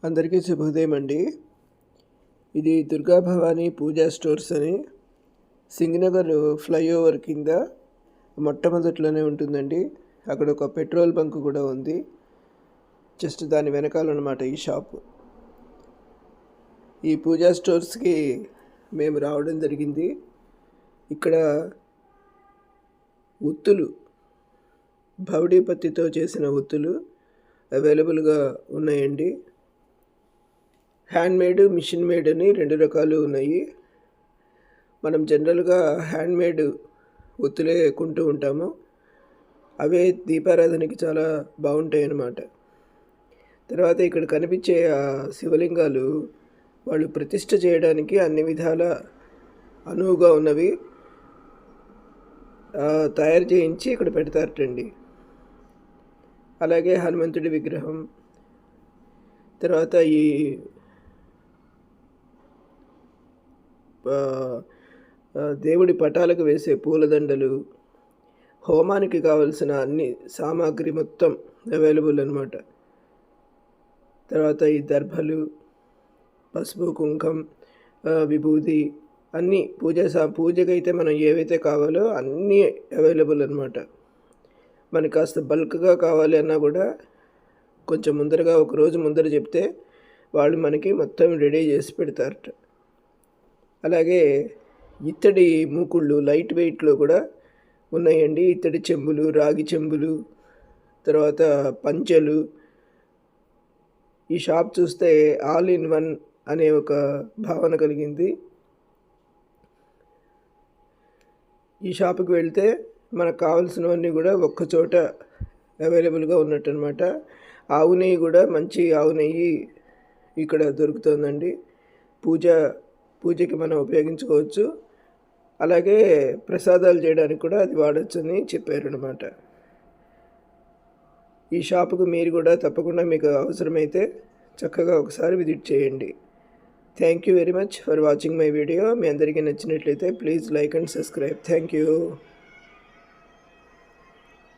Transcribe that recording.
అందరికీ శుభోదయం అండి. ఇది దుర్గా భవానీ పూజా స్టోర్స్ అని సింగనగర్ ఫ్లైఓవర్ కింద మొట్టమొదట్లోనే ఉంటుందండి. అక్కడ ఒక పెట్రోల్ బంక్ కూడా ఉంది. జస్ట్ దాని వెనకాలన్నమాట ఈ షాపు. ఈ పూజా స్టోర్స్కి మేము రావడం జరిగింది. ఇక్కడ ఒత్తులు, భవడీ పత్తితో చేసిన ఒత్తులు అవైలబుల్గా ఉన్నాయండి. హ్యాండ్మేడ్, మిషన్ మేడ్ అని రెండు రకాలు ఉన్నాయి. మనం జనరల్గా హ్యాండ్మేడ్ ఒత్తులే కొంటూ ఉంటాము. అవే దీపారాధనకి చాలా బాగుంటాయి అన్నమాట. తర్వాత ఇక్కడ కనిపించే శివలింగాలు వాళ్ళు ప్రతిష్ఠ చేయడానికి అన్ని విధాల అనువుగా ఉన్నవి తయారు చేయించి ఇక్కడ పెడతారటండి. అలాగే హనుమంతుడి విగ్రహం, తర్వాత ఈ దేవుడి పటాలకు వేసే పూలదండలు, హోమానికి కావలసిన అన్ని సామాగ్రి మొత్తం అవైలబుల్ అన్నమాట. తర్వాత ఈ దర్భలు, పసుపు, కుంకం, విభూది అన్నీ పూజకైతే మనం ఏవైతే కావాలో అన్నీ అవైలబుల్ అన్నమాట. మనకి కాస్త బల్క్గా కావాలి అన్నా కూడా కొంచెం ముందరగా ఒక రోజు ముందర చెప్తే వాళ్ళు మనకి మొత్తం రెడీ చేసి పెడతారట. అలాగే ఇత్తడి మూకుళ్ళు లైట్ వెయిట్లో కూడా ఉన్నాయండి. ఇత్తడి చెంబులు, రాగి చెంబులు, తర్వాత పంచెలు. ఈ షాప్ చూస్తే ఆల్ ఇన్ వన్ అనే ఒక భావన కలిగింది. ఈ షాపుకి వెళ్తే మనకు కావాల్సినవన్నీ కూడా ఒక్కచోట అవైలబుల్గా ఉన్నట్టు అనమాట. ఆవు నెయ్యి కూడా మంచి ఆవు నెయ్యి ఇక్కడ దొరుకుతుందండి. పూజకి మనం ఉపయోగించుకోవచ్చు. అలాగే ప్రసాదాలు చేయడానికి కూడా అది వాడచ్చని చెప్పారు అనమాట. ఈ షాపుకు మీరు కూడా తప్పకుండా మీకు అవసరమైతే చక్కగా ఒకసారి విజిట్ చేయండి. Thank you very much for watching my video. మీ అందరికీ నచ్చినట్లయితే please like and subscribe. Thank you.